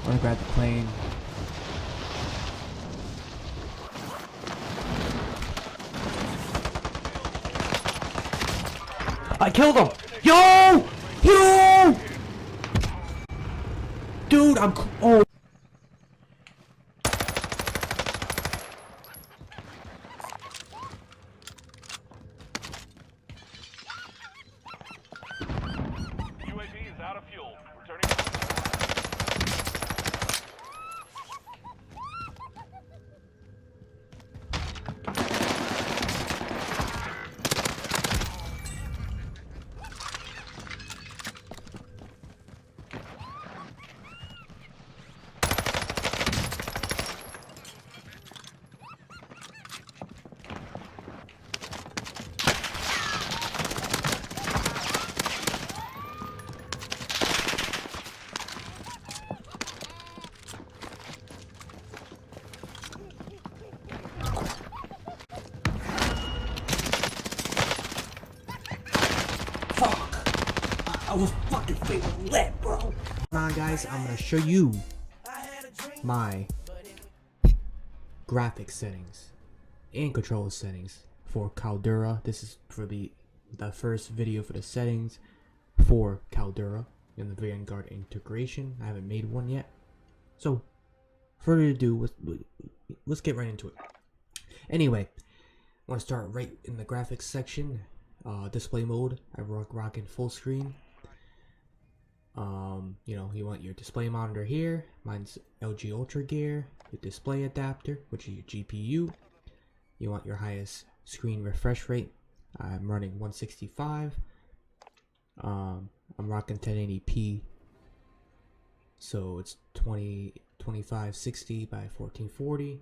I wanna grab the plane. I killed him! Yo! Yo! Dude, oh. UAV is out of fuel. Returning. I was fucking feeling lit, bro. Come on, guys, I'm gonna show you my graphics settings and control settings for Caldera. This is for the first video for the settings for Caldera and the Vanguard integration. I haven't made one yet, so further ado, let's get right into it. Anyway, I want to start right in the graphics section. Display mode, I rocking full screen. You know, you want your display monitor here. Mine's LG Ultra Gear. Your display adapter, which is your GPU. You want your highest screen refresh rate. I'm running 165. I'm rocking 1080p, so it's 2560 by 1440.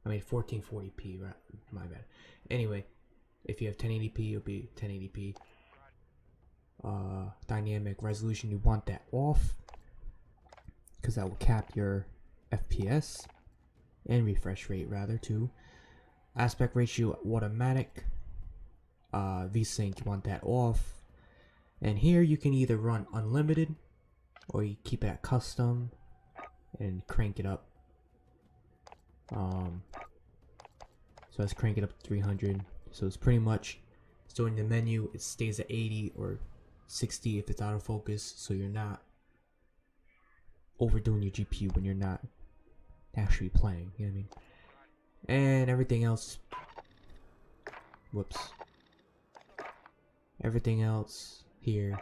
I mean 1440p, right? My bad. Anyway, if you have 1080p, it'll be 1080p. Dynamic resolution, you want that off because that will cap your FPS and refresh rate rather too. Aspect ratio automatic. VSync, you want that off. And here you can either run unlimited or you keep it at custom and crank it up. So let's crank it up to 300. So it's pretty much, so in the menu it stays at 80 or 60 if it's out of focus, so you're not overdoing your GPU when you're not actually playing, you know what I mean? And everything else, whoops, everything else here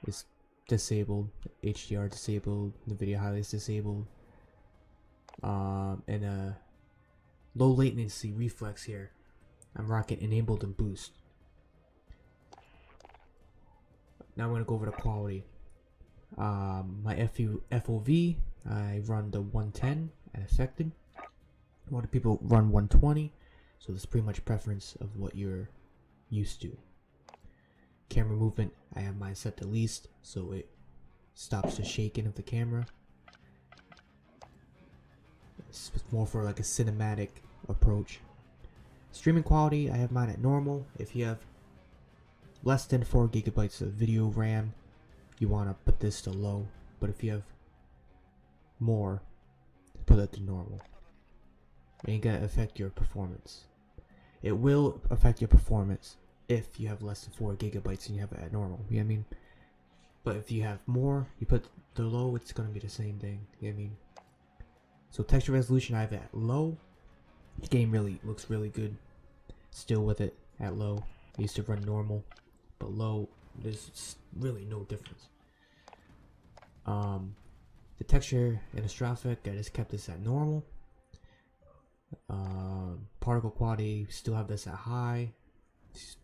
is disabled. HDR disabled, the video highlights disabled, and low latency reflex here, I'm rocking enabled and boost. Now I'm going to go over the quality. My FOV, I run the 110 and affected. A lot of people run 120, so that's pretty much preference of what you're used to. Camera movement, I have mine set to least, so it stops the shaking of the camera. It's more for like a cinematic approach. Streaming quality, I have mine at normal. If you have less than 4 gigabytes of video RAM, you want to put this to low, but if you have more, put it to normal. It ain't gonna affect your performance. It will affect your performance if you have less than 4 gigabytes and you have it at normal, you know what I mean? But if you have more, you put the low, it's gonna be the same thing, you know what I mean? So texture resolution, I have it at low. The game really looks really good still with it at low. I used to run normal, but low, there's really no difference. The texture and astrophic, I just kept this at normal. Particle quality, still have this at high.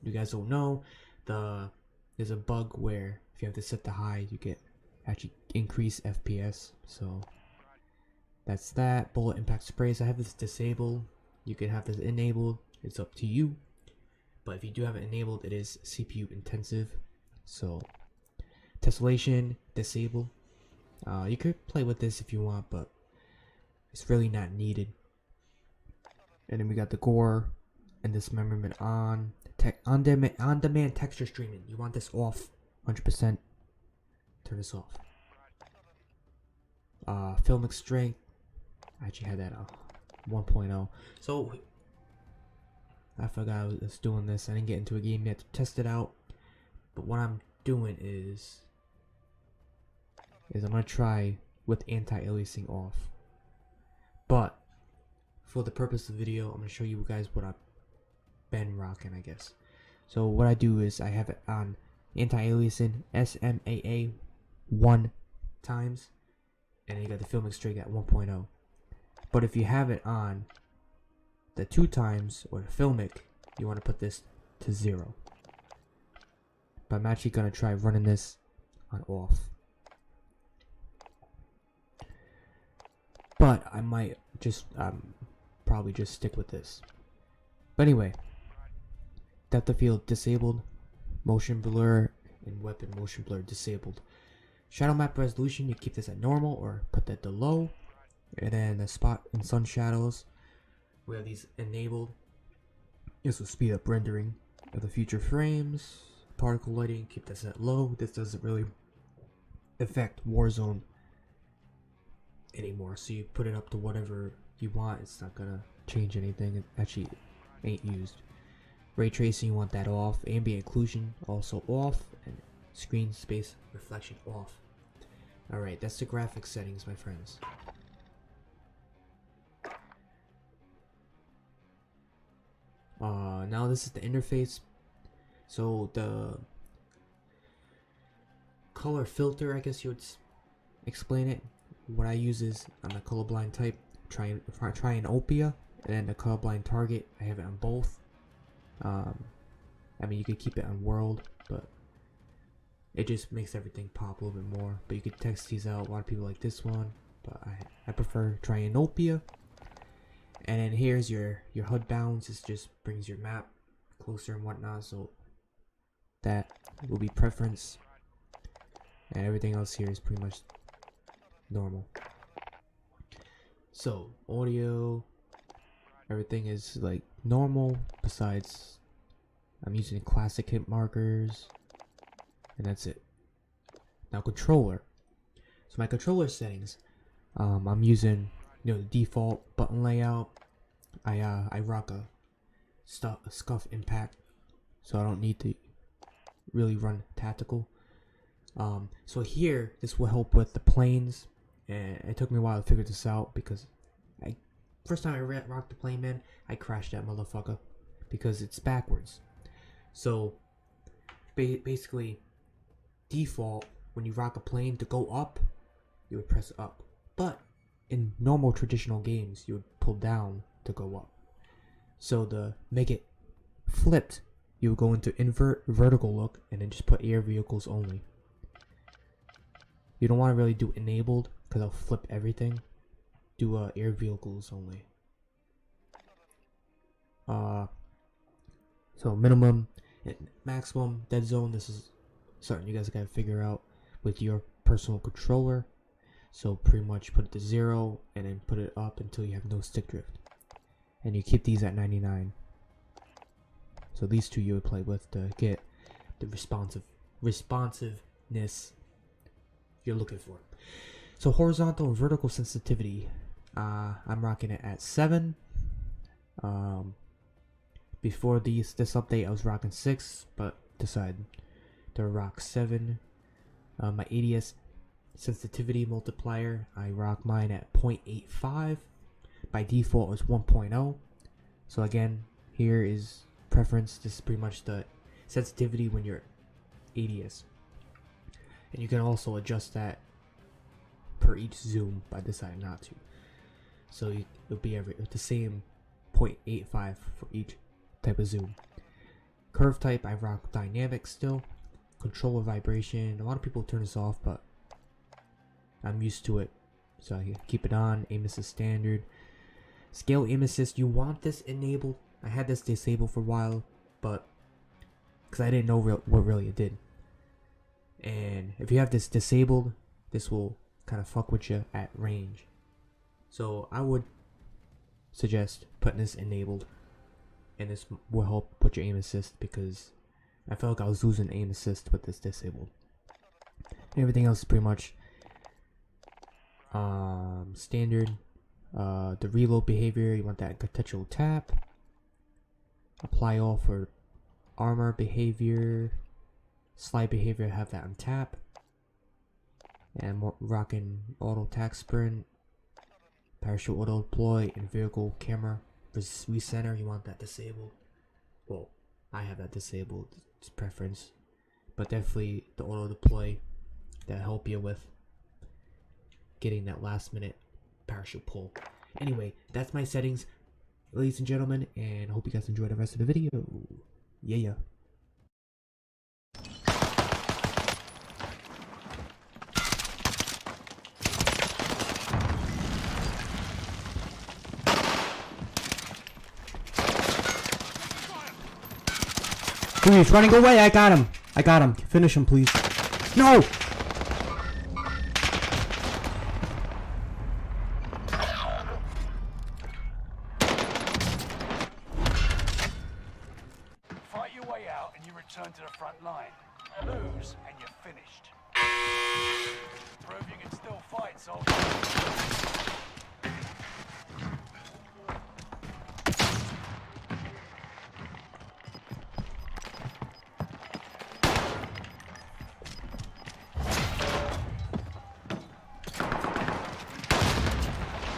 You guys don't know, there's a bug where if you have to set the high, you get actually increased FPS. So that's that. Bullet impact sprays, I have this disabled. You can have this enabled, it's up to you. But if you do have it enabled, it is CPU intensive. So tessellation, disable. You could play with this if you want, but it's really not needed. And then we got the gore and dismemberment on. On demand texture streaming. You want this off 100%. Turn this off. filmic strength. I actually had that 1.0. So I forgot I was doing this. I didn't get into a game yet to test it out. But what I'm doing is I'm gonna try with anti-aliasing off. But for the purpose of the video, I'm gonna show you guys what I've been rocking, I guess. So what I do is I have it on anti-aliasing SMAA 1 times, and you got the filmic strength at 1.0. But if you have it on the 2 times or the filmic, you want to put this to 0. But I'm actually gonna try running this on off. But I might just probably just stick with this. But anyway, depth of field disabled, motion blur and weapon motion blur disabled. Shadow map resolution, you keep this at normal or put that to low. And then the spot and sun shadows, we have these enabled. This will speed up rendering of the future frames. Particle lighting, keep this at low. This doesn't really affect Warzone anymore, so you put it up to whatever you want. It's not gonna change anything. It actually ain't used. Ray tracing, you want that off. Ambient occlusion also off, and screen space reflection off. Alright, that's the graphics settings, my friends. Now this is the interface. So the color filter, I guess you would explain it. What I use is, I'm a colorblind type, Trianopia, and then the colorblind target, I have it on both. I mean, you could keep it on world, but it just makes everything pop a little bit more. But you could text these out. A lot of people like this one, but I prefer Trianopia. And then here's your HUD bounds. This just brings your map closer and whatnot, so that will be preference. And everything else here is pretty much normal. So audio, everything is like normal, besides I'm using classic hit markers, and that's it. Now controller. So my controller settings, I'm using, you know, the default button layout. I rock a Scuf impact, so I don't need to really run tactical. So here, this will help with the planes, and it took me a while to figure this out because first time I rocked the plane, man, I crashed that motherfucker because it's backwards. So basically, default, when you rock a plane to go up, you would press up, but in normal traditional games you would pull down to go up. So to make it flipped, you would go into invert vertical look and then just put air vehicles only. You don't want to really do enabled because I'll flip everything. Do air vehicles only. So minimum and maximum dead zone, this is something you guys gotta figure out with your personal controller. So pretty much put it to 0 and then put it up until you have no stick drift. And you keep these at 99. So these two you would play with to get the responsiveness you're looking for. So horizontal and vertical sensitivity, I'm rocking it at 7. Before this update I was rocking 6, but decided to rock 7. My ADS sensitivity multiplier, I rock mine at 0.85. By default it's 1.0. So again, here is preference. This is pretty much the sensitivity when you're ADS, and you can also adjust that per each zoom by deciding not to. So it'll be the same 0.85 for each type of zoom. Curve type, I rock dynamic still. Controller vibration, a lot of people turn this off, but I'm used to it, so I keep it on. Aim assist standard. Scale aim assist, you want this enabled. I had this disabled for a while, but because I didn't know what really it did. And if you have this disabled, this will kind of fuck with you at range. So I would suggest putting this enabled, and this will help with your aim assist because I felt like I was losing aim assist with this disabled. And everything else is pretty much Standard. The reload behavior, you want that contextual tap. Apply all for armor behavior. Slide behavior, have that on tap. And more rocking auto attack sprint. Parachute auto deploy and vehicle camera recenter, you want that disabled. Well, I have that disabled, it's preference. But definitely the auto deploy that help you with getting that last minute parachute pull. Anyway, that's my settings, ladies and gentlemen, and hope you guys enjoy the rest of the video. Yeah. Dude, he's running away. I got him. Finish him, please. No! Fight your way out and you return to the front line. Lose and you're finished. Prove you can still fight, soldier.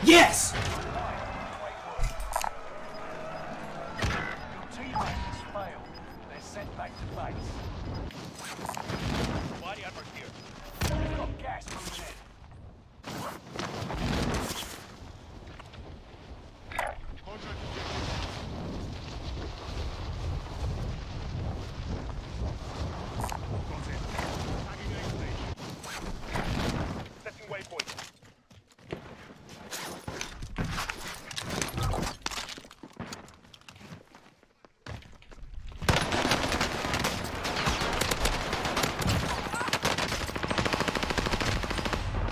Yes! Your teammates failed. They're sent back to base. Body armor here. We've got gas moving in. Setting waypoint.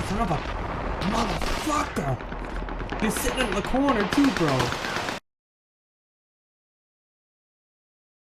Son of a motherfucker! He's sitting in the corner too, bro.